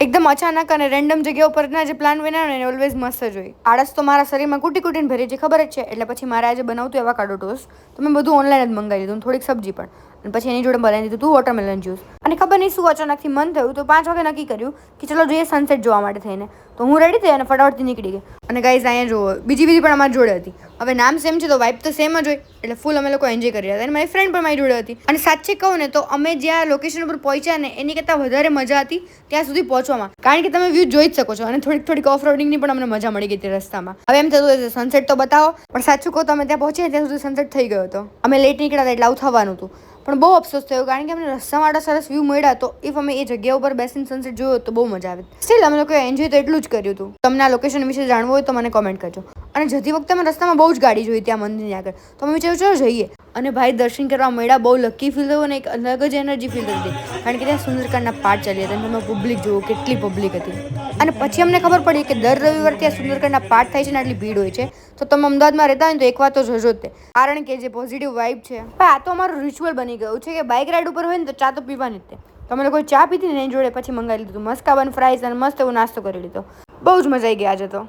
એકદમ અચાનક અને રેન્ડમ જગ્યા ઉપરના જે પ્લાન બનાવ્યો ને ઓલવેઝ મસ્ત જ હોય. આળસ તો મારા શરીરમાં કૂટીને ભરી છે ખબર જ છે. એટલે પછી મારે આજે બનાવતું એવાકાડો ટોસ્ટ તો મેં બધું ઓનલાઈન જ મંગાવી દીધું, થોડીક સબ્જી પણ, અને પછી એની જોડે બનાવી દીધું હતું વોટરમેલન જ્યુસ. અને ખબર નહીં શું અચાનકથી મન થયું તો 5 વાગે નક્કી કર્યું કે ચલો જોઈએ સનસેટ જોવા માટે થઈને. તો હું રેડી થઈ અને ફટાફટથી નીકળી ગઈ. અને ગાઈઝ અહીંયા જુઓ બીજી પણ અમારી જોડે હતી. હવે નામ સેમ છે તો વાઇબ તો સેમ જ હોય, એટલે ફૂલ અમે લોકો એન્જોય કરી રહ્યા હતા. અને મારી ફ્રેન્ડ પણ મારી જોડે હતી. અને સાચે કહું ને તો અમે જ્યાં લોકેશન ઉપર પહોંચ્યા ને એની કરતાં વધારે મજા હતી ત્યાં સુધી પહોંચવામાં, કારણ કે તમે વ્યૂ જોઈ જ શકો છો. અને થોડીક ઓફ રોડિંગની પણ અમને મજા મળી ગઈ હતી રસ્તામાં. હવે એમ થતું હશે સનસેટ તો બતાવો, પણ સાચું કહો તો અમે ત્યાં પહોંચ્યા ત્યાં સુધી સનસેટ થઈ ગયો હતો. અમે લેટ નીકળ્યા હતા એટલે આવું થવાનું હતું. પણ બહુ અફસોસ થયો કારણ કે અમને રસ્તામાં આટલા સરસ વ્યૂ મળ્યા, તો ઇફ અમે એ જગ્યા ઉપર બેસીને સનસેટ જોયો તો બહુ મજા આવે. સ્ટીલ અમે લોકોએ એન્જોય તો એટલું જ કર્યું હતું. તમને આ લોકેશન વિશે જાણવું હોય તો મને કોમેન્ટ કરજો. અને જતી વખતે અમે રસ્તામાં બહુ જ ગાડી જોઈ ત્યાં મંદિરની આગળ, તો અમે વિચાર્યું ચલો જઈએ. અને ભાઈ દર્શન કરવા મળ્યા, બહુ લકી ફીલ થયું અને એક અલગ જ એનર્જી ફીલ થતી હતી, કારણ કે ત્યાં સુંદરકાંડના પાઠ ચાલી હતા. તમે પબ્લિક જુઓ કેટલી પબ્લિક હતી. અને પછી અમને ખબર પડી કે દર રવિવારે ત્યાં સુંદરકાંડના પાઠ થાય છે ને આટલી ભીડ હોય છે. તો તમે અમદાવાદમાં રહેતા હોય ને તો એક વાત તો જોજો જ તે, કારણ કે જે પોઝિટિવ વાઇબ છે. આ તો અમારું રિચ્યુઅલ બની ગયું છે કે બાઇક રાઇડ ઉપર હોય ને તો ચા તો પીવાની જ તે. તો અમે લોકો ચા પીધી ને એની જોડે પછી મંગાવી લીધું મસ્કાબન ફ્રાઈઝ અને મસ્ત એવો નાસ્તો કરી લીધો. બહુ જ મજા આવી ગઈ આજે તો.